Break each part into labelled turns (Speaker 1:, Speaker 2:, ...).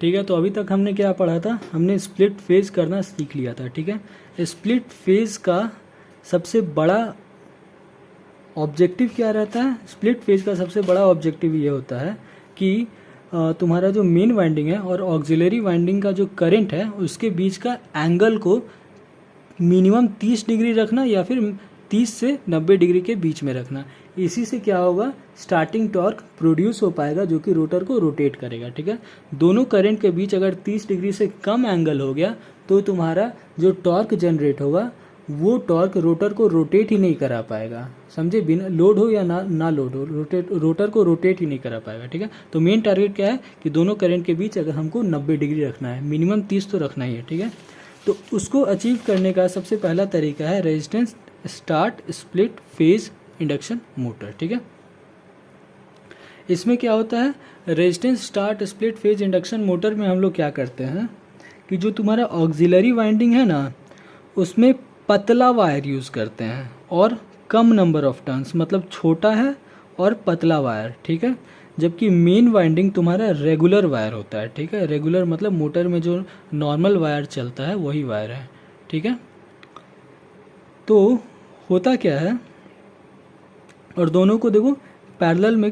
Speaker 1: ठीक है। तो अभी तक हमने क्या पढ़ा था, हमने स्प्लिट फेज करना सीख लिया था। ठीक है, स्प्लिट फेज का सबसे बड़ा ऑब्जेक्टिव क्या रहता है, स्प्लिट फेज का सबसे बड़ा ऑब्जेक्टिव ये होता है कि तुम्हारा जो मेन वाइंडिंग है और ऑक्सिलरी वाइंडिंग का जो करंट है उसके बीच का एंगल को मिनिमम 30 डिग्री रखना या फिर 30 से 90 डिग्री के बीच में रखना। इसी से क्या होगा, स्टार्टिंग टॉर्क प्रोड्यूस हो पाएगा जो कि रोटर को रोटेट करेगा। ठीक है, दोनों करंट के बीच अगर 30 डिग्री से कम एंगल हो गया तो तुम्हारा जो टॉर्क जनरेट होगा वो टॉर्क रोटर को रोटेट ही नहीं करा पाएगा। समझे, बिना लोड हो या ना लोड हो, रोटर को रोटेट ही नहीं करा पाएगा। ठीक है, तो मेन टारगेट क्या है कि दोनों करंट के बीच अगर हमको 90 डिग्री रखना है, मिनिमम 30 तो रखना ही है। ठीक है, तो उसको अचीव करने का सबसे पहला तरीका है resistance start split phase induction motor. ठीक है, इसमें क्या होता है, resistance start split phase induction motor में हम लोग क्या करते हैं कि जो तुम्हारा ऑक्सिलरी वाइंडिंग है ना उसमें पतला वायर यूज़ करते हैं और कम नंबर ऑफ टर्न्स, मतलब छोटा है और पतला वायर। ठीक है, जबकि मेन वाइंडिंग तुम्हारा रेगुलर वायर होता है। ठीक है, रेगुलर मतलब मोटर में जो नॉर्मल वायर चलता है वही वायर है। ठीक है, तो होता क्या है, और दोनों को देखो पैरेलल में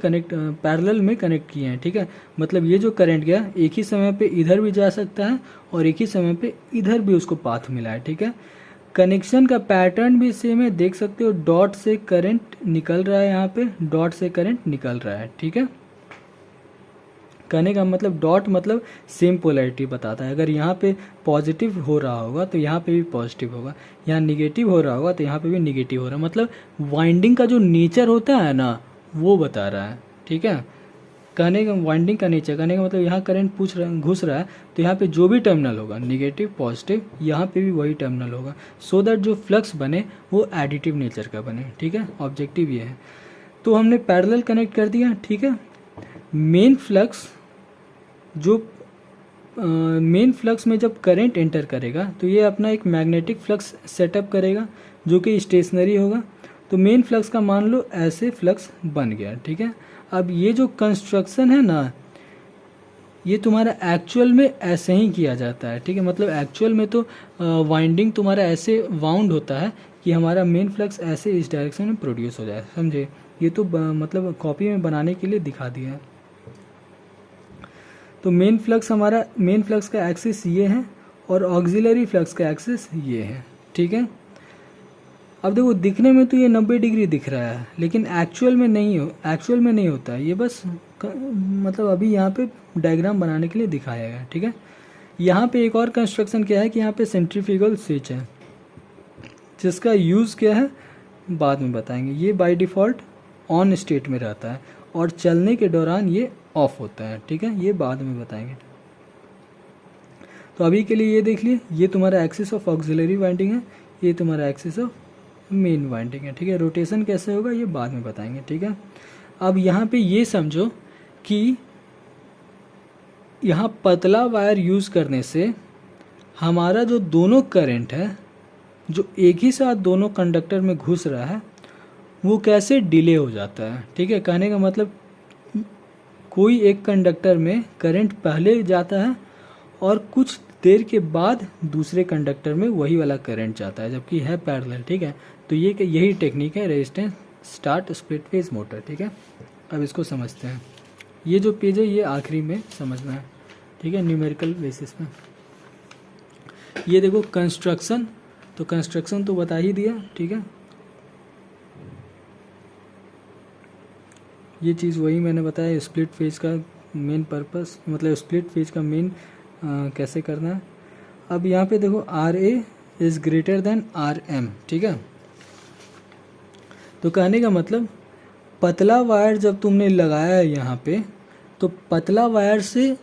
Speaker 1: कनेक्ट किए हैं। ठीक है, मतलब ये जो करंट गया एक ही समय पे इधर भी जा सकता है और एक ही समय पे इधर भी उसको पाथ मिला है। ठीक है, कनेक्शन का पैटर्न भी सेम है, देख सकते हो डॉट से करंट निकल रहा है, यहाँ पे डॉट से करंट निकल रहा है। ठीक है, कहने का मतलब डॉट मतलब सेम पोलैरिटी बताता है। अगर यहाँ पे पॉजिटिव हो रहा होगा तो यहाँ पे भी पॉजिटिव होगा, यहाँ निगेटिव हो रहा होगा तो यहाँ पे भी निगेटिव हो रहा है। मतलब वाइंडिंग का जो नेचर होता है ना वो बता रहा है। ठीक है, कहने का वाइंडिंग का नेचर, कहने का मतलब यहाँ करंट घुस रहा है तो यहाँ पे जो भी टर्मिनल होगा निगेटिव पॉजिटिव यहाँ पे भी वही टर्मिनल होगा, सो दैट जो फ्लक्स बने वो एडिटिव नेचर का बने। ठीक है, ऑब्जेक्टिव ये है। तो हमने पैरेलल कनेक्ट कर दिया। ठीक है, मेन फ्लक्स में जब करंट एंटर करेगा तो ये अपना एक मैग्नेटिक फ्लक्स सेटअप करेगा जो कि स्टेशनरी होगा। तो मेन फ्लक्स का मान लो ऐसे फ्लक्स बन गया। ठीक है, अब ये जो कंस्ट्रक्शन है ना ये तुम्हारा एक्चुअल में ऐसे ही किया जाता है। ठीक है, मतलब एक्चुअल में तो वाइंडिंग तुम्हारा ऐसे वाउंड होता है कि हमारा मेन फ्लक्स ऐसे इस डायरेक्शन में प्रोड्यूस हो जाए। समझे, ये तो मतलब कॉपी में बनाने के लिए दिखा दिया है। तो मेन फ्लक्स का एक्सिस ये है और ऑक्सिलरी फ्लक्स का एक्सिस ये है। ठीक है, अब देखो दिखने में तो ये 90 डिग्री दिख रहा है लेकिन एक्चुअल में नहीं होता है। ये बस मतलब अभी यहाँ पे डायग्राम बनाने के लिए दिखाया गया है। ठीक है, यहाँ पे एक और कंस्ट्रक्शन क्या है कि यहाँ पे सेंट्रीफ्यूगल स्विच है जिसका यूज़ क्या है बाद में बताएंगे। ये बाय डिफ़ॉल्ट ऑन स्टेट में रहता है और चलने के दौरान ये ऑफ होता है। ठीक है, ये बाद में बताएंगे। तो अभी के लिए ये देख लिए, ये तुम्हारा एक्सिस ऑफ ऑक्सिलरी वाइंडिंग है, ये तुम्हारा एक्सिस ऑफ मेन वाइंडिंग है। ठीक है, रोटेशन कैसे होगा ये बाद में बताएंगे। ठीक है, अब यहाँ पे ये समझो कि यहाँ पतला वायर यूज़ करने से हमारा जो दोनों करंट है जो एक ही साथ दोनों कंडक्टर में घुस रहा है वो कैसे डिले हो जाता है। ठीक है, कहने का मतलब कोई एक कंडक्टर में करंट पहले जाता है और कुछ देर के बाद दूसरे कंडक्टर में वही वाला करंट जाता है जबकि है पैरेलल। ठीक है, तो ये यही टेक्निक है resistance start split phase motor. ठीक है, अब इसको समझते हैं। ये जो पेज है ये आखिरी में समझना है। ठीक है, न्यूमेरिकल बेसिस में। ये देखो कंस्ट्रक्शन, तो कंस्ट्रक्शन तो बता ही दिया। ठीक है, ये चीज़ वही मैंने बताया, स्प्लिट फेज का मेन पर्पस, मतलब स्प्लिट फेज का मेन कैसे करना है। अब यहाँ पे देखो RA is greater than RM। ठीक है, तो कहने का मतलब पतला वायर जब तुमने लगाया है यहाँ पे तो पतला वायर से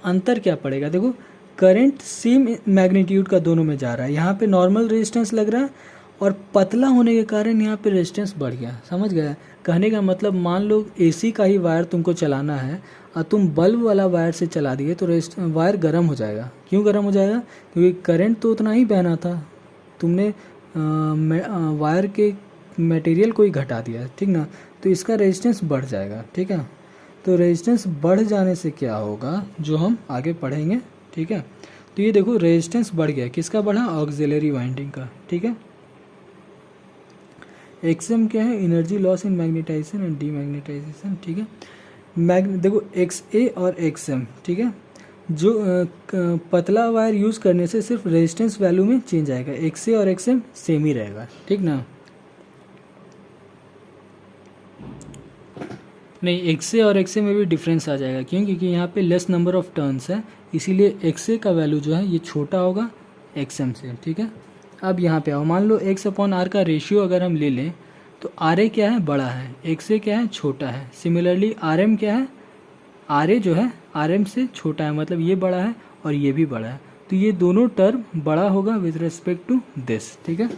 Speaker 1: अंतर क्या पड़ेगा, देखो करंट सेम मैग्नीट्यूड का दोनों में जा रहा है। यहाँ पे नॉर्मल रेजिस्टेंस लग रहा है और पतला होने के कारण यहाँ पे रेजिस्टेंस बढ़ गया। समझ गया, कहने का मतलब मान लो AC का ही वायर तुमको चलाना है और तुम बल्ब वाला वायर से चला दिए तो वायर गर्म हो जाएगा। क्यों गर्म हो जाएगा, क्योंकि करंट तो उतना ही बहना था, तुमने वायर के मटेरियल को ही घटा दिया। ठीक ना, तो इसका रेजिस्टेंस बढ़ जाएगा। ठीक है, तो रेजिस्टेंस बढ़ जाने से क्या होगा, जो हम आगे पढ़ेंगे, ठीक है। तो ये देखो रेजिस्टेंस बढ़ गया, किसका बढ़ा, ऑक्सिलरी वाइंडिंग का, ठीक है। एक्सएम क्या है, energy loss in magnetization and demagnetization, ठीक है। देखो एक्स ए और एक्स एम, ठीक है, जो पतला वायर यूज़ करने से सिर्फ रेजिस्टेंस वैल्यू में चेंज आएगा, एक्स ए और एक्स एम सेम ही रहेगा, ठीक ना। नहीं, एक्स ए और एक्स ए में भी डिफरेंस आ जाएगा, क्यों, क्योंकि यहाँ पे लेस नंबर ऑफ टर्न्स है, इसीलिए एक्स ए का वैल्यू जो है ये छोटा होगा एक्स एम से, ठीक है। अब यहाँ पे आओ, मान लो एक्स अपॉन आर का रेशियो अगर हम ले लें तो आर ए क्या है, बड़ा है, एक्स ए क्या है, छोटा है। सिमिलरली आर एम क्या है, आर ए जो है आर एम से छोटा है, मतलब ये बड़ा है और ये भी बड़ा है, तो ये दोनों टर्म बड़ा होगा विद रिस्पेक्ट टू दिस, ठीक है।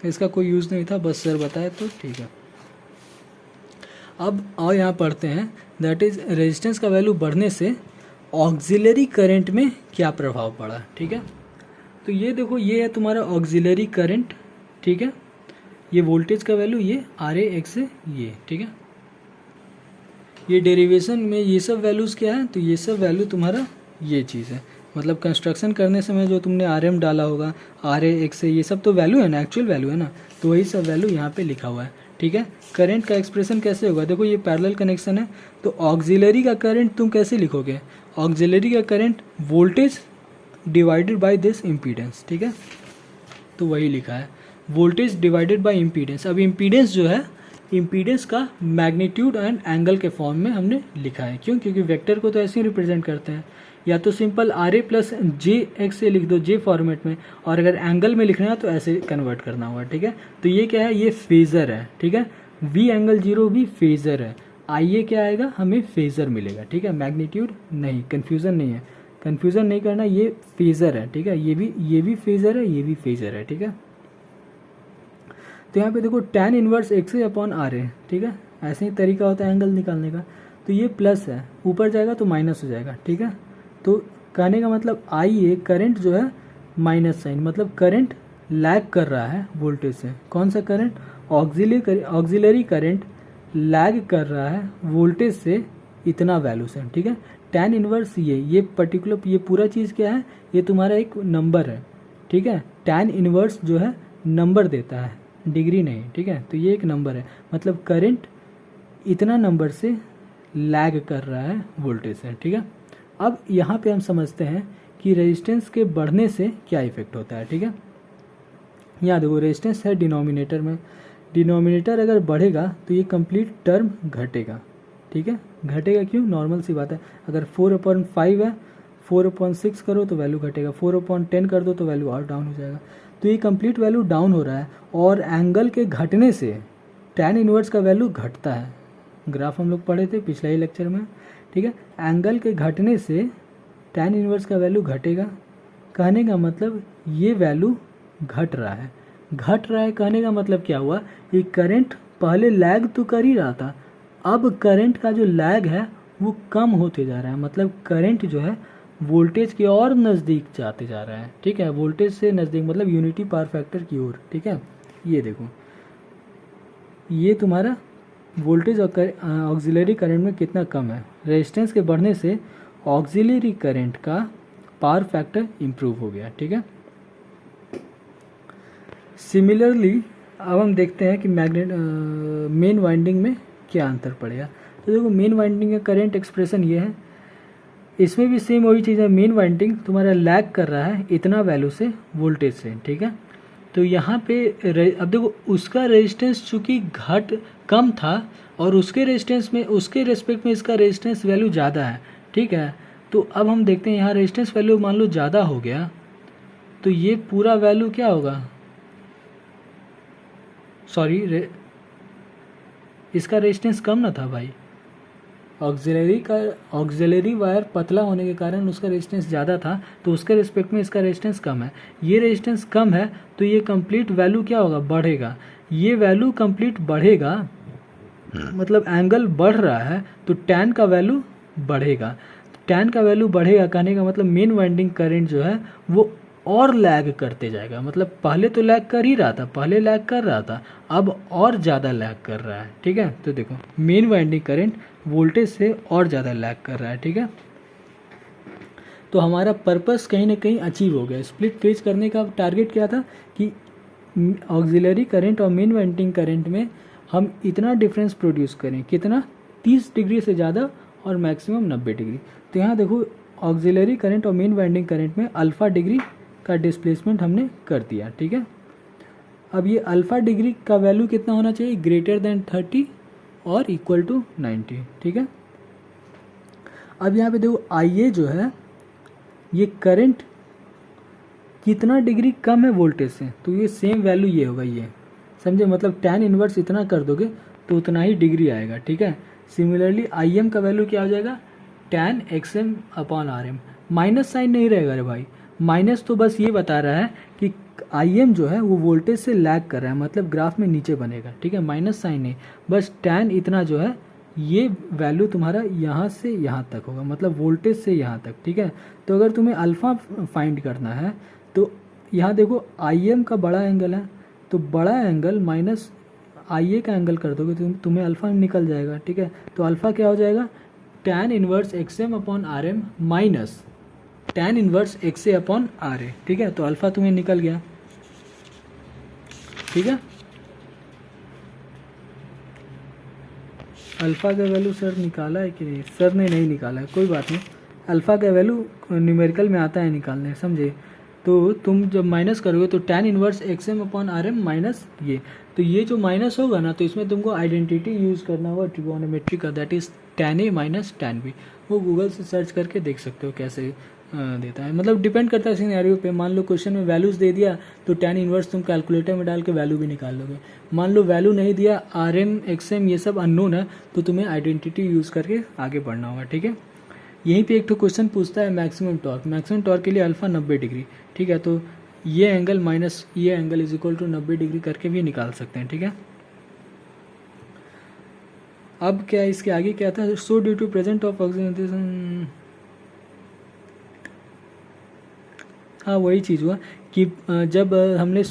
Speaker 1: इसका कोई यूज़ नहीं था, बस सर बताए तो ठीक है। अब और यहाँ पढ़ते हैं, दैट इज़ रेजिस्टेंस का वैल्यू बढ़ने से ऑक्सिलरी करंट में क्या प्रभाव पड़ा, ठीक है। तो ये देखो, ये है तुम्हारा ऑक्सिलरी करंट, ठीक है। ये वोल्टेज का वैल्यू, ये आर ए एक्स ए, ये, ठीक है। ये डेरिवेशन में ये सब वैल्यूज़ क्या है, तो ये सब वैल्यू तुम्हारा ये चीज़ है, मतलब कंस्ट्रक्शन करने समय जो तुमने आर एम डाला होगा, आर ए एक्स ए, ये सब तो वैल्यू है ना, एक्चुअल वैल्यू है ना, तो वही सब वैल्यू यहाँ पे लिखा हुआ है, ठीक है। करंट का एक्सप्रेशन कैसे होगा, देखो ये पैरेलल कनेक्शन है, तो ऑक्सिलरी का करंट तुम कैसे लिखोगे, ऑक्सिलरी का current voltage divided by this impedance, ठीक है। तो वही लिखा है, वोल्टेज डिवाइडेड बाय इम्पीडेंस। अब इम्पीडेंस जो है, इम्पीडेंस का मैग्नीट्यूड एंड एंगल के फॉर्म में हमने लिखा है, क्यों, क्योंकि वेक्टर को तो ऐसे ही रिप्रेजेंट करते हैं, या तो simple R A plus J X A लिख दो जे फॉर्मेट में, और अगर एंगल में लिखना है तो ऐसे कन्वर्ट करना होगा, ठीक है। तो ये क्या है, ये फेजर है, ठीक है। वी एंगल 0 भी फेजर है, आई ए क्या आएगा, हमें फेजर मिलेगा, ठीक है, मैग्नीट्यूड नहीं, कन्फ्यूज़न नहीं है, कन्फ्यूज़न नहीं करना, ये फेजर है, ठीक है। ये भी फेजर है, ये भी फेजर है, ठीक है। तो यहाँ पे देखो tan inverse X A upon R A, ठीक है, ऐसे ही तरीका होता है एंगल निकालने का। तो ये प्लस है, ऊपर जाएगा तो माइनस हो जाएगा, ठीक है। तो कहने का मतलब आई ए करंट जो है माइनस साइन, मतलब करंट लैग कर रहा है वोल्टेज से। कौन सा करंट, ऑक्सिलरी करंट लैग कर रहा है वोल्टेज से इतना वैल्यू से, ठीक है। tan इनवर्स ये पर्टिकुलर, ये पूरा चीज़ क्या है, ये तुम्हारा एक नंबर है, ठीक है। tan इनवर्स जो है नंबर देता है, डिग्री नहीं, ठीक है। तो ये एक नंबर है, मतलब करंट इतना नंबर से लैग कर रहा है वोल्टेज से, ठीक है। अब यहाँ पे हम समझते हैं कि रेजिस्टेंस के बढ़ने से क्या इफेक्ट होता है, ठीक है। यहाँ देखो रेजिस्टेंस है डिनोमिनेटर में, डिनोमिनेटर अगर बढ़ेगा तो ये कंप्लीट टर्म घटेगा, ठीक है। घटेगा क्यों, नॉर्मल सी बात है, अगर 4/5 है, 4/6 करो तो वैल्यू घटेगा, 4/10 कर दो तो वैल्यू और डाउन हो जाएगा। तो ये कंप्लीट वैल्यू डाउन हो रहा है, और एंगल के घटने से tan इनवर्स का वैल्यू घटता है, ग्राफ हम लोग पढ़े थे पिछले ही लेक्चर में, ठीक है। एंगल के घटने से tan इनवर्स का वैल्यू घटेगा, कहने का मतलब ये वैल्यू घट रहा है, कहने का मतलब क्या हुआ, ये करंट पहले लैग तो कर ही रहा था, अब करंट का जो लैग है वो कम होते जा रहा है, मतलब करंट जो है वोल्टेज के और नज़दीक जाते जा रहा है, ठीक है। वोल्टेज से नज़दीक मतलब यूनिटी पावर फैक्टर की ओर, ठीक है। ये देखो, ये तुम्हारा वोल्टेज और ऑक्सिलरी करंट में कितना कम है, रेजिस्टेंस के बढ़ने से ऑक्सिलरी करंट का पावर फैक्टर इम्प्रूव हो गया, ठीक है। सिमिलरली अब हम देखते हैं कि मेन वाइंडिंग में क्या अंतर पड़ेगा। तो देखो मेन वाइंडिंग का करंट एक्सप्रेशन ये है, इसमें भी सेम वही चीज़ है, मेन वाइंडिंग तुम्हारा लैग कर रहा है इतना वैल्यू से वोल्टेज से, ठीक है। तो यहाँ पे अब देखो उसका रेजिस्टेंस चूँकि कम था, और उसके रेजिस्टेंस में, उसके रेस्पेक्ट में इसका रेजिस्टेंस वैल्यू ज़्यादा है, ठीक है। तो अब हम देखते हैं यहाँ रेजिस्टेंस वैल्यू मान लो ज़्यादा हो गया, तो ये पूरा वैल्यू क्या होगा, सॉरी इसका रेजिस्टेंस कम ना था भाई, ऑक्सिलरी वायर पतला होने के कारण उसका रेजिस्टेंस ज़्यादा था, तो उसके रिस्पेक्ट में इसका रेजिस्टेंस कम है। ये रेजिस्टेंस कम है तो ये कंप्लीट वैल्यू क्या होगा, बढ़ेगा। ये वैल्यू कंप्लीट बढ़ेगा, मतलब एंगल बढ़ रहा है तो tan का वैल्यू बढ़ेगा। tan का वैल्यू बढ़ेगा कहने का मतलब मेन वाइंडिंग करंट जो है वो और लैग करते जाएगा, मतलब पहले तो लैग कर ही रहा था, पहले लैग कर रहा था, अब और ज़्यादा लैग कर रहा है। ठीक है, तो देखो मेन वाइंडिंग करंट वोल्टेज से और ज़्यादा लैग कर रहा है। ठीक है, तो हमारा पर्पस कहीं ना कहीं अचीव हो गया। स्प्लिट फेज करने का टारगेट क्या था कि ऑक्सिलरी करंट और मेन वाइंडिंग करंट में हम इतना डिफरेंस प्रोड्यूस करें, कितना, 30 डिग्री से ज़्यादा और मैक्सिमम 90 डिग्री। तो यहाँ देखो ऑक्सिलरी करंट और मेन वाइंडिंग करंट में अल्फ़ा डिग्री का डिस्प्लेसमेंट हमने कर दिया। ठीक है, अब ये अल्फ़ा डिग्री का वैल्यू कितना होना चाहिए, ग्रेटर देन 30 और इक्वल टू 90। ठीक है, अब यहाँ पे देखो IA जो है ये करंट कितना डिग्री कम है वोल्टेज से, तो ये सेम वैल्यू ये होगा, ये समझे, मतलब tan इनवर्स इतना कर दोगे तो उतना ही डिग्री आएगा। ठीक है, सिमिलरली IM का वैल्यू क्या हो जाएगा, tan XM upon RM, minus sign नहीं रहेगा रे भाई, माइनस तो बस ये बता रहा है कि IM जो है वो वोल्टेज से लैग कर रहा है, मतलब ग्राफ में नीचे बनेगा। ठीक है, माइनस साइन नहीं, बस tan इतना जो है ये वैल्यू तुम्हारा यहाँ से यहाँ तक होगा, मतलब वोल्टेज से यहाँ तक। ठीक है, तो अगर तुम्हें अल्फ़ा फाइंड करना है तो यहाँ देखो IM का बड़ा एंगल है, तो बड़ा एंगल माइनस IA का एंगल कर दोगे तो तुम्हें अल्फ़ा निकल जाएगा। ठीक है, तो अल्फ़ा क्या हो जाएगा, tan inverse XM upon RM minus tan inverse XA upon RA। ठीक है, तो अल्फ़ा तुम्हें निकल गया। ठीक है, अल्फ़ा का वैल्यू सर निकाला है कि नहीं, सर ने नहीं निकाला है, कोई बात नहीं, अल्फ़ा का वैल्यू न्यूमेरिकल में आता है निकालने, समझे। तो तुम जब माइनस करोगे तो tan inverse XM upon RM minus ये, तो ये जो माइनस होगा ना, तो इसमें तुमको आइडेंटिटी यूज़ करना होगा ट्रिगोनोमेट्री का, that is tan A minus tan B। वो गूगल से सर्च करके देख सकते हो कैसे देता है, मतलब डिपेंड करता है सिनेरियो पे। मान लो क्वेश्चन में वैल्यूज़ दे दिया तो tan इनवर्स तुम कैलकुलेटर में डाल के वैल्यू भी निकाल लोगे। मान लो वैल्यू नहीं दिया, RM XM ये सब अननोन है, तो तुम्हें आइडेंटिटी यूज़ करके आगे बढ़ना होगा। ठीक है, यहीं पे एक तो क्वेश्चन पूछता है मैक्सिमम टॉर्क के लिए अल्फ़ा 90 डिग्री। ठीक है, तो ये एंगल माइनस ये angle is equal to 90 degree करके भी निकाल सकते हैं। ठीक है, अब क्या इसके आगे क्या था, so due to present of oxygen, हाँ वही चीज़ हुआ कि जब हमने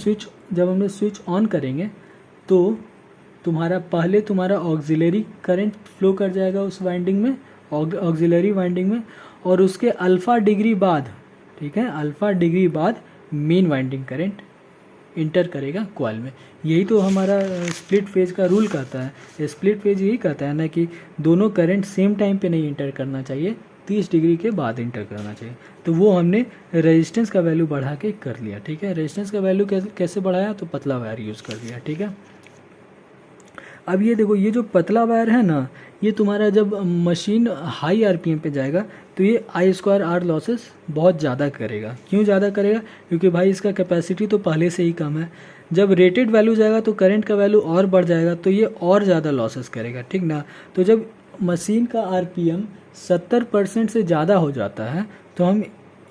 Speaker 1: स्विच ऑन करेंगे तो तुम्हारा ऑक्सिलरी करंट फ्लो कर जाएगा उस वाइंडिंग में, ऑक्सिलरी वाइंडिंग में, और उसके अल्फ़ा डिग्री बाद, ठीक है, अल्फ़ा डिग्री बाद मेन वाइंडिंग करंट इंटर करेगा कॉइल में। यही तो हमारा स्प्लिट फेज का रूल कहता है। स्प्लिट फेज यही कहता है ना कि दोनों करंट सेम टाइम पे नहीं इंटर करना चाहिए, 30 डिग्री के बाद इंटर करना चाहिए। तो वो हमने रेजिस्टेंस का वैल्यू बढ़ा के कर लिया। ठीक है, रेजिस्टेंस का वैल्यू कैसे बढ़ाया, तो पतला वायर यूज़ कर दिया। ठीक है, अब ये देखो, ये जो पतला वायर है ना, ये तुम्हारा जब मशीन हाई RPM पे जाएगा तो ये I2R लॉसेस बहुत ज़्यादा करेगा। क्यों ज़्यादा करेगा, क्योंकि भाई इसका कैपेसिटी तो पहले से ही कम है। जब रेटेड वैल्यू जाएगा तो करंट का वैल्यू और बढ़ जाएगा, तो ये और ज़्यादा लॉसेस करेगा। ठीक ना, तो जब मशीन का RPM 70% से ज़्यादा हो जाता है तो हम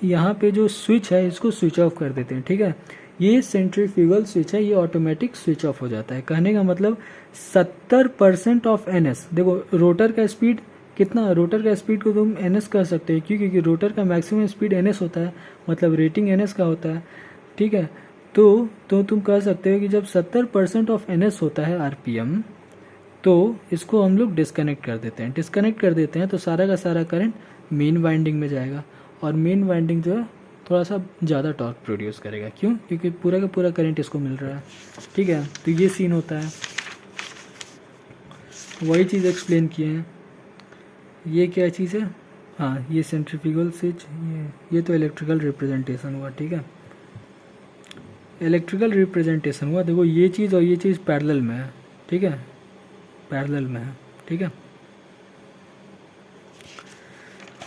Speaker 1: यहाँ पे जो स्विच है इसको स्विच ऑफ कर देते हैं। ठीक है, ये सेंट्रीफ्यूगल स्विच है, ये ऑटोमेटिक स्विच ऑफ हो जाता है। कहने का मतलब 70% ऑफ NS, देखो रोटर का स्पीड कितना, रोटर का स्पीड को तुम NS कह सकते हैं, क्योंकि रोटर का मैक्सिमम स्पीड NS होता है, मतलब रेटिंग NS का होता है। ठीक है, तो तुम कह सकते हो कि जब 70% ऑफ NS होता है RPM, तो इसको हम लोग डिस्कनेक्ट कर देते हैं, तो सारा का सारा करंट मेन वाइंडिंग में जाएगा, और मेन वाइंडिंग जो है थोड़ा सा ज़्यादा टॉर्क प्रोड्यूस करेगा। क्यों, क्योंकि पूरा का पूरा करंट इसको मिल रहा है। ठीक है, तो ये सीन होता है, वही चीज़ एक्सप्लेन किए हैं। ये क्या चीज़ है, हाँ ये सेंट्रीफ्यूगल स्विच, ये तो इलेक्ट्रिकल रिप्रेजेंटेशन हुआ। ठीक है, इलेक्ट्रिकल रिप्रेजेंटेशन हुआ। देखो ये चीज़ और ये चीज़ पैरेलल में है। ठीक है, पैरेलल में है। ठीक है,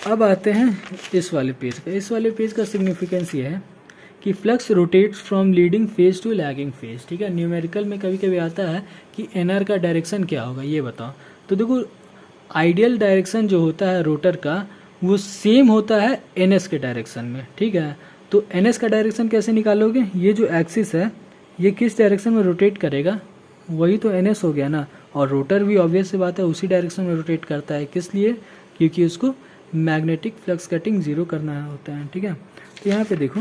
Speaker 1: अब आते हैं इस वाले पेज का। इस वाले पेज का सिग्निफिकेंस ये है कि flux rotates from leading phase two lagging phase. ठीक है, न्यूमेरिकल में कभी कभी आता है कि NR का डायरेक्शन क्या होगा, ये बताओ। तो देखो आइडियल डायरेक्शन जो होता है रोटर का वो सेम होता है NS के डायरेक्शन में। ठीक है, तो NS का डायरेक्शन कैसे निकालोगे, ये जो एक्सिस है ये किस डायरेक्शन में रोटेट करेगा, वही तो NS हो गया ना। और रोटर भी ऑब्वियस सी बात है उसी डायरेक्शन में रोटेट करता है, किस लिए, क्योंकि उसको मैग्नेटिक फ्लक्स कटिंग 0 करना होता है। ठीक है, तो यहाँ पे देखो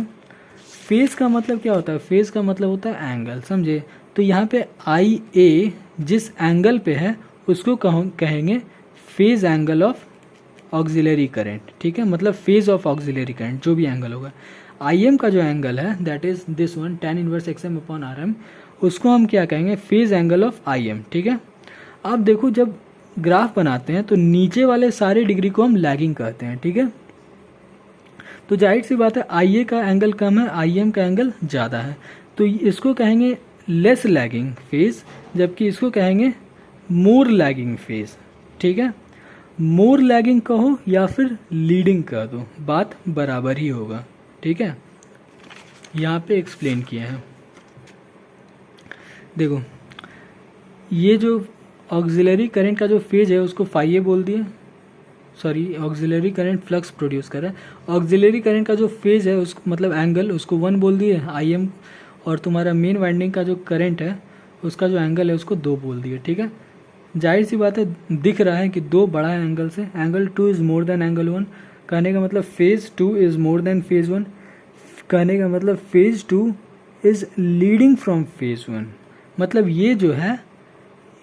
Speaker 1: फेज़ का मतलब क्या होता है, फेज़ का मतलब होता है एंगल, समझे। तो यहाँ पे आई ए जिस एंगल पे है उसको कहेंगे phase angle of auxiliary current, ठीक है, मतलब फेज़ ऑफ ऑक्सिलरी करंट जो भी एंगल होगा। आई एम का जो एंगल है that is this one tan inverse X M upon R M, उसको हम क्या कहेंगे, phase angle of I M, ठीक है। अब देखो जब ग्राफ बनाते हैं तो नीचे वाले सारे डिग्री को हम लैगिंग कहते हैं, ठीक है। तो जाहिर सी बात है आई ए का एंगल कम है, आई एम का एंगल ज़्यादा है, तो इसको कहेंगे लेस लैगिंग फेज़, जबकि इसको कहेंगे मोर लैगिंग फेज़, ठीक है। मोर लैगिंग कहो या फिर लीडिंग कह दो, बात बराबर ही होगा, ठीक है। यहाँ पे एक्सप्लेन किया है, देखो ये जो ऑक्सिलरी करंट का जो फेज है उसको फाई ए बोल दिए, sorry auxiliary current flux produce कर रहा है, ऑक्सिलरी करंट का जो फेज है उसको मतलब एंगल उसको 1 बोल दिए आई एम, और तुम्हारा मेन वाइंडिंग का जो करंट है उसका जो एंगल है उसको 2 बोल दिए, ठीक है। जाहिर सी बात है दिख रहा है कि 2 बड़ा है एंगल से, angle 2 is more than angle 1, कहने का मतलब phase 2 is more than phase 1, कहने का मतलब phase 2 is leading from phase 1, मतलब ये जो है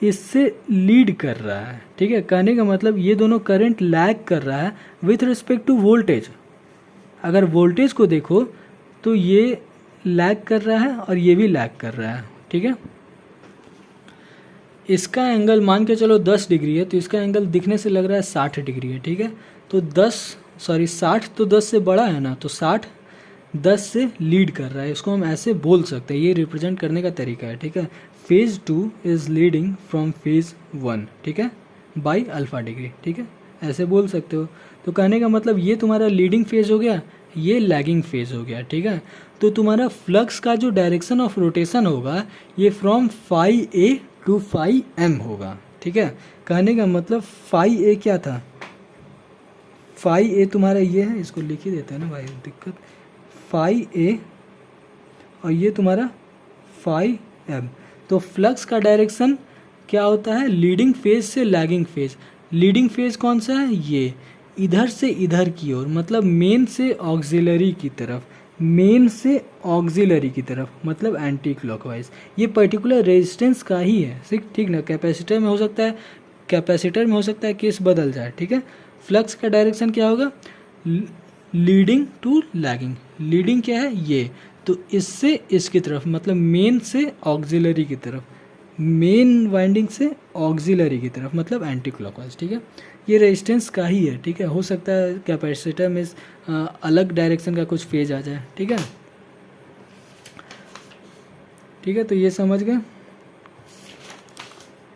Speaker 1: इससे लीड कर रहा है, ठीक है। कहने का मतलब ये दोनों करंट लैग कर रहा है विथ रिस्पेक्ट टू वोल्टेज। अगर वोल्टेज को देखो तो ये लैग कर रहा है और ये भी लैग कर रहा है, ठीक है। इसका एंगल मान के चलो 10 डिग्री है तो इसका एंगल दिखने से लग रहा है 60 डिग्री है, ठीक है। तो 60 तो 10 से बड़ा है ना, तो 60 10 से लीड कर रहा है, इसको हम ऐसे बोल सकते हैं, ये रिप्रेजेंट करने का तरीका है, ठीक है। Phase 2 is leading from phase 1, ठीक है, बाई अल्फा डिग्री, ठीक है, ऐसे बोल सकते हो। तो कहने का मतलब ये तुम्हारा लीडिंग फेज हो गया, ये लैगिंग फेज हो गया, ठीक है। तो तुम्हारा फ्लक्स का जो डायरेक्शन ऑफ रोटेशन होगा ये from phi A to phi M होगा, ठीक है। कहने का मतलब फाई ए क्या था, फाई ए तुम्हारा ये है, इसको लिख ही देते हैं ना भाई, दिक्कत, फाई ए और ये तुम्हारा फाई एम। तो फ्लक्स का डायरेक्शन क्या होता है, लीडिंग फेज से लैगिंग फेज। लीडिंग फेज कौन सा है, ये इधर से इधर की ओर, मतलब मेन से ऑक्सिलरी की तरफ, मेन से ऑक्सिलरी की तरफ, मतलब एंटी क्लॉकवाइज। ये पर्टिकुलर रेजिस्टेंस का ही है, ठीक ना। कैपेसिटर में हो सकता है केस बदल जाए, ठीक है। फ्लक्स का डायरेक्शन क्या होगा, लीडिंग टू लैगिंग। लीडिंग क्या है, ये, तो इससे इसकी तरफ, मतलब मेन से ऑक्सिलरी की तरफ, मेन वाइंडिंग से ऑक्सिलरी की तरफ, मतलब एंटी क्लॉकवाइज, ठीक है। ये रेजिस्टेंस का ही है, ठीक है। हो सकता है कैपेसिटर में अलग डायरेक्शन का कुछ फेज आ जाए, ठीक है, ठीक है। तो ये समझ गए,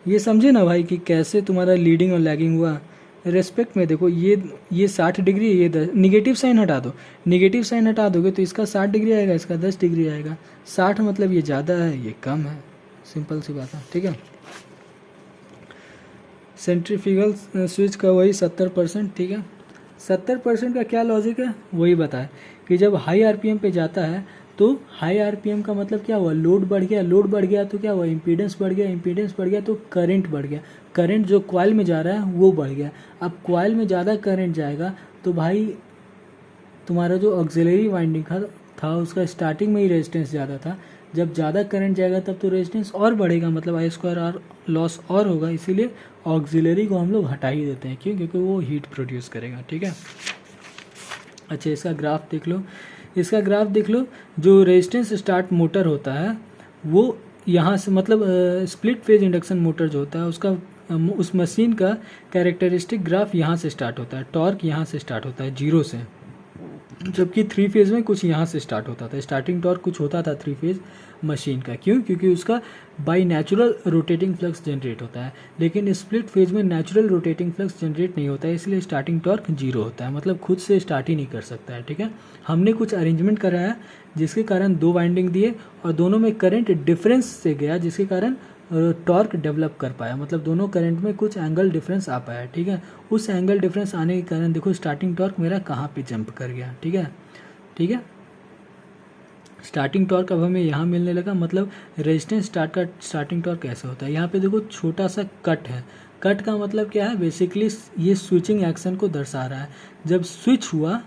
Speaker 1: ये समझे ना भाई कि कैसे तुम्हारा लीडिंग और लैगिंग हुआ। रेस्पेक्ट में देखो ये 60 डिग्री, ये 10, निगेटिव साइन हटा दो, निगेटिव साइन हटा दोगे तो इसका 60 डिग्री आएगा, इसका 10 डिग्री आएगा। 60 मतलब ये ज़्यादा है, ये कम है, सिंपल सी बात है, ठीक है। सेंट्रीफ्यूगल स्विच का वही 70%, ठीक है। 70% का क्या लॉजिक है, वही बताए कि जब हाई आरपीएम पे जाता है तो हाई आरपीएम का मतलब क्या हुआ, लोड बढ़ गया तो क्या हुआ, इम्पीडेंस बढ़ गया तो करंट बढ़ गया, करंट जो कॉइल में जा रहा है वो बढ़ गया। अब कॉइल में ज़्यादा करंट जाएगा तो भाई तुम्हारा जो ऑक्सिलरी वाइंडिंग था उसका स्टार्टिंग में ही रेजिस्टेंस ज़्यादा था, जब ज़्यादा करंट जाएगा तब तो रेजिस्टेंस और बढ़ेगा, मतलब आई स्क्वायर आर लॉस और होगा, इसीलिए ऑक्सिलरी को हम लोग हटा ही देते हैं, क्यों, क्योंकि वो हीट प्रोड्यूस करेगा, ठीक है। अच्छा इसका ग्राफ देख लो, जो रेजिस्टेंस स्टार्ट मोटर होता है वो यहाँ से, मतलब स्प्लिट फेज इंडक्शन मोटर जो होता है उसका उस मशीन का कैरेक्टरिस्टिक ग्राफ यहाँ से स्टार्ट होता है, टॉर्क यहाँ से स्टार्ट होता है 0 से, जबकि 3 फेज में कुछ यहाँ से स्टार्ट होता था, स्टार्टिंग टॉर्क कुछ होता था 3 फेज मशीन का, क्यों, क्योंकि उसका by natural rotating flux generate होता है, लेकिन स्प्लिट फेज में नेचुरल रोटेटिंग फ्लक्स जनरेट नहीं होता है, इसलिए स्टार्टिंग टॉर्क 0 होता है, मतलब खुद से स्टार्ट ही नहीं कर सकता है, ठीक है। हमने कुछ अरेंजमेंट करा है जिसके कारण 2 वाइंडिंग दिए और दोनों में करंट डिफरेंस से गया, जिसके कारण टॉर्क डेवलप कर पाया, मतलब दोनों करंट में कुछ एंगल डिफरेंस आ पाया, ठीक है। उस एंगल डिफरेंस आने के कारण देखो स्टार्टिंग टॉर्क मेरा कहाँ पे जंप कर गया, ठीक है। स्टार्टिंग टॉर्क अब हमें यहाँ मिलने लगा, मतलब रेजिस्टेंस स्टार्टिंग टॉर्क कैसे होता है। यहाँ पे देखो छोटा सा कट है, कट का मतलब क्या है, बेसिकली ये स्विचिंग एक्शन को दर्शा रहा है। जब स्विच हुआ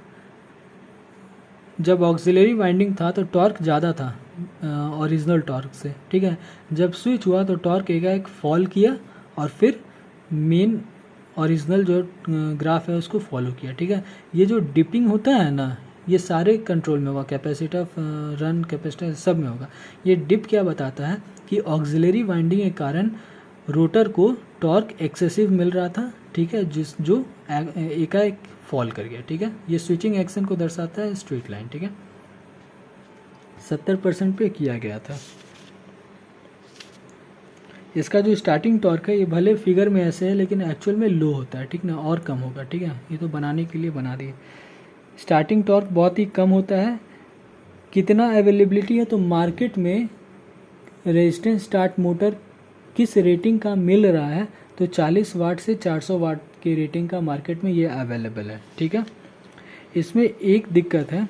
Speaker 1: जब ऑक्सिलरी वाइंडिंग था तो टॉर्क ज़्यादा था ओरिजिनल टॉर्क से, ठीक है। जब स्विच हुआ तो टॉर्क एकाएक फॉल किया और फिर मेन ओरिजिनल जो ग्राफ है उसको फॉलो किया, ठीक है। ये जो डिपिंग होता है ना, ये सारे कंट्रोल में होगा, कैपेसिटर, रन कैपेसिटर सब में होगा। ये डिप क्या बताता है कि ऑक्सिलरी वाइंडिंग के कारण रोटर को टॉर्क एक्सेसिव मिल रहा था, ठीक है, जो एकाएक फॉल कर गया, ठीक है। ये स्विचिंग एक्शन को दर्शाता है, स्ट्रेट लाइन, ठीक है। 70% पे किया गया था। इसका जो स्टार्टिंग टॉर्क है ये भले फिगर में ऐसे है लेकिन एक्चुअल में लो होता है, ठीक ना, और कम होगा, ठीक है। ये तो बनाने के लिए बना दिए। स्टार्टिंग टॉर्क बहुत ही कम होता है। कितना अवेलेबिलिटी है, तो मार्केट में रेजिस्टेंस स्टार्ट मोटर किस रेटिंग का मिल रहा है, तो 40 वाट से 400 वाट की रेटिंग का मार्केट में ये अवेलेबल है, ठीक है। इसमें एक दिक्कत है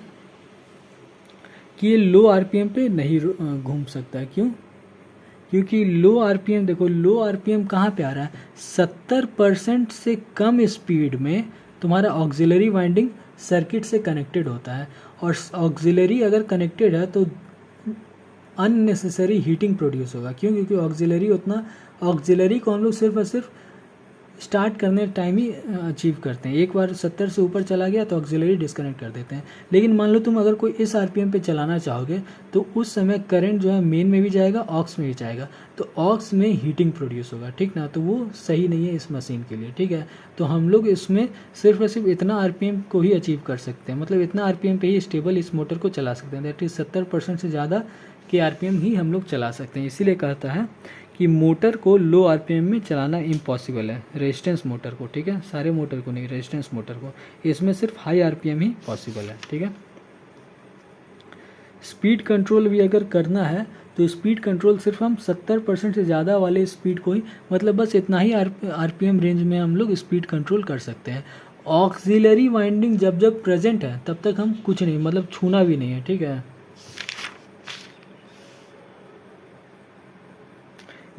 Speaker 1: कि ये लो आरपीएम पे नहीं घूम सकता है। क्यों? क्योंकि लो आरपीएम, देखो लो आरपीएम कहाँ पे आ रहा है, 70% से कम स्पीड में तुम्हारा ऑक्सिलरी वाइंडिंग सर्किट से कनेक्टेड होता है, और ऑक्सिलरी अगर कनेक्टेड है तो अननेसेसरी हीटिंग प्रोड्यूस होगा। क्यों? क्योंकि ऑक्सिलरी को हम लोग सिर्फ और सिर्फ स्टार्ट करने टाइम ही अचीव करते हैं। एक बार 70 से ऊपर चला गया तो ऑक्सिलरी डिस्कनेक्ट कर देते हैं। लेकिन मान लो तुम अगर कोई इस आरपीएम पे चलाना चाहोगे तो उस समय करंट जो है मेन में भी जाएगा, ऑक्स में भी जाएगा, तो ऑक्स में हीटिंग प्रोड्यूस होगा, ठीक ना, तो वो सही नहीं है इस मशीन के लिए, ठीक है। तो हम लोग इसमें सिर्फ और सिर्फ इतना आरपीएम को ही अचीव कर सकते हैं, मतलब इतना आरपीएम पे ही स्टेबल इस मोटर को चला सकते हैं, दैट इज 70% से ज़्यादा के आरपीएम ही हम लोग चला सकते हैं। इसीलिए कहता है कि मोटर को लो आरपीएम में चलाना इम्पॉसिबल है, रेजिस्टेंस मोटर को, ठीक है, सारे मोटर को नहीं, रेजिस्टेंस मोटर को, इसमें सिर्फ हाई आरपीएम ही पॉसिबल है, ठीक है। स्पीड कंट्रोल भी अगर करना है तो स्पीड कंट्रोल सिर्फ हम 70% से ज़्यादा वाले स्पीड को ही, मतलब बस इतना ही आरपीएम रेंज में हम लोग स्पीड कंट्रोल कर सकते हैं। ऑक्सिलरी वाइंडिंग जब जब प्रेजेंट है तब तक हम कुछ नहीं, मतलब छूना भी नहीं है, ठीक है।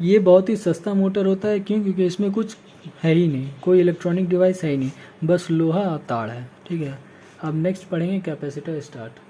Speaker 1: ये बहुत ही सस्ता मोटर होता है। क्यों? क्योंकि इसमें कुछ है ही नहीं, कोई इलेक्ट्रॉनिक डिवाइस है ही नहीं, बस लोहा और तार है, ठीक है। अब नेक्स्ट पढ़ेंगे कैपेसिटर स्टार्ट।